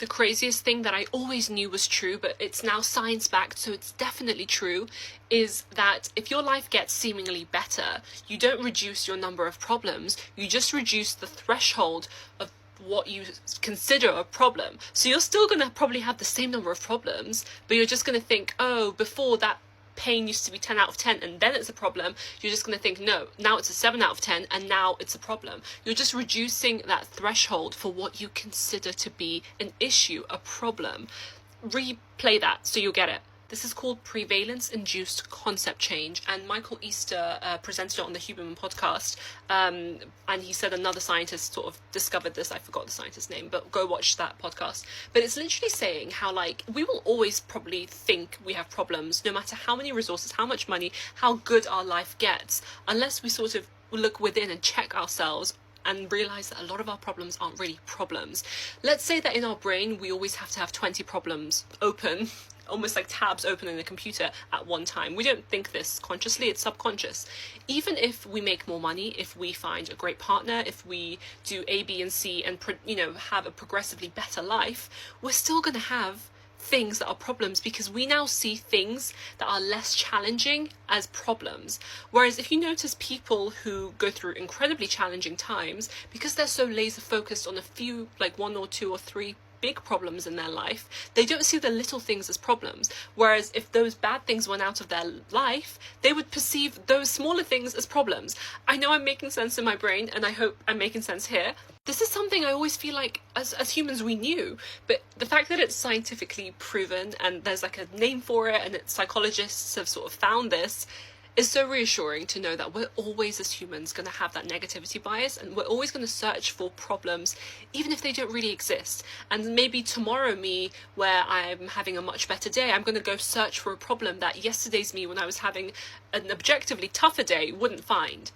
The craziest thing that I always knew was true, but it's now science backed, so it's definitely true, is that if your life gets seemingly better, you don't reduce your number of problems, you just reduce the threshold of what you consider a problem. So you're still going to probably have the same number of problems, but you're just going to think, oh, before that pain used to be 10 out of 10 and then it's a problem. You're just going to think, no, now it's a 7 out of 10 and now it's a problem. You're just reducing that threshold for what you consider to be an issue, a problem. Replay that so you'll get it. This is called prevalence-induced concept change, and Michael Easter presented it on the Huberman podcast, and he said another scientist sort of discovered this. I forgot the scientist's name, but go watch that podcast. But it's literally saying how, like, we will always probably think we have problems, no matter how many resources, how much money, how good our life gets, unless we sort of look within and check ourselves and realize that a lot of our problems aren't really problems. Let's say that in our brain, we always have to have 20 problems open, almost like tabs open in a computer at one time. We don't think this consciously, it's subconscious. Even if we make more money, if we find a great partner, if we do A, B, and C and, have a progressively better life, we're still going to have things that are problems because we now see things that are less challenging as problems. Whereas if you notice people who go through incredibly challenging times, because they're so laser focused on a few, like 1 or 2 or 3 big problems in their life, they don't see the little things as problems. Whereas if those bad things went out of their life, they would perceive those smaller things as problems. I know I'm making sense in my brain, and I hope I'm making sense here. This is something I always feel like as humans we knew, but the fact that it's scientifically proven and there's like a name for it and psychologists have sort of found this is so reassuring to know that we're always as humans going to have that negativity bias, and we're always going to search for problems even if they don't really exist. And maybe tomorrow me, where I'm having a much better day, I'm going to go search for a problem that yesterday's me, when I was having an objectively tougher day, wouldn't find.